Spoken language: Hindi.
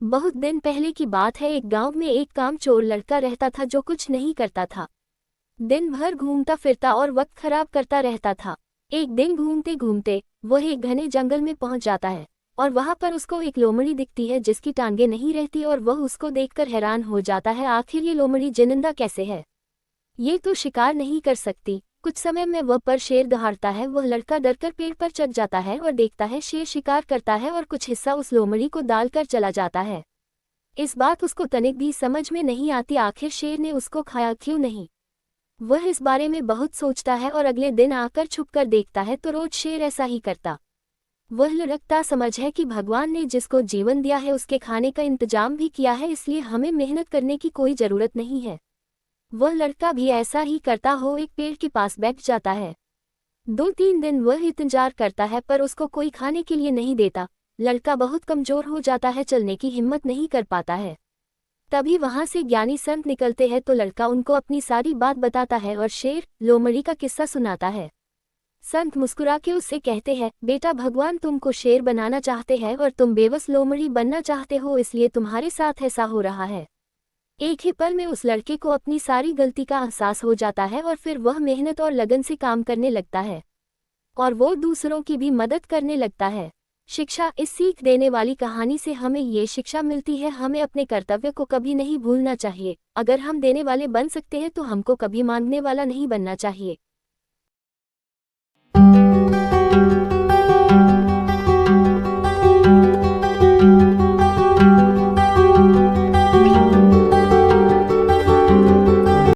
बहुत दिन पहले की बात है। एक गांव में एक कामचोर लड़का रहता था जो कुछ नहीं करता था। दिन भर घूमता फिरता और वक्त खराब करता रहता था। एक दिन घूमते घूमते वह एक घने जंगल में पहुंच जाता है और वहां पर उसको एक लोमड़ी दिखती है जिसकी टांगें नहीं रहती और वह उसको देखकर हैरान हो जाता है, आखिर ये लोमड़ी जिंदा कैसे है? ये तो शिकार नहीं कर सकती। कुछ समय में वह पर शेर दहाड़ता है। वह लड़का डरकर पेड़ पर चढ़ जाता है और देखता है शेर शिकार करता है और कुछ हिस्सा उस लोमड़ी को डालकर चला जाता है। इस बात उसको तनिक भी समझ में नहीं आती, आखिर शेर ने उसको खाया क्यों नहीं। वह इस बारे में बहुत सोचता है और अगले दिन आकर छुपकर देखता है तो रोज शेर ऐसा ही करता। वह लुढ़कता समझ है कि भगवान ने जिसको जीवन दिया है उसके खाने का इंतजाम भी किया है, इसलिए हमें मेहनत करने की कोई जरूरत नहीं है। वह लड़का भी ऐसा ही करता हो एक पेड़ के पास बैठ जाता है। 2-3 दिन वह इंतजार करता है पर उसको कोई खाने के लिए नहीं देता। लड़का बहुत कमजोर हो जाता है, चलने की हिम्मत नहीं कर पाता है। तभी वहां से ज्ञानी संत निकलते हैं तो लड़का उनको अपनी सारी बात बताता है और शेर लोमड़ी का किस्सा सुनाता है। संत मुस्कुरा के उससे कहते हैं, बेटा भगवान तुमको शेर बनाना चाहते हैं और तुम बेबस लोमड़ी बनना चाहते हो, इसलिए तुम्हारे साथ ऐसा हो रहा है। एक ही पल में उस लड़के को अपनी सारी गलती का एहसास हो जाता है और फिर वह मेहनत और लगन से काम करने लगता है और वो दूसरों की भी मदद करने लगता है। शिक्षा। इस सीख देने वाली कहानी से हमें ये शिक्षा मिलती है, हमें अपने कर्तव्य को कभी नहीं भूलना चाहिए। अगर हम देने वाले बन सकते हैं तो हमको कभी मांगने वाला नहीं बनना चाहिए।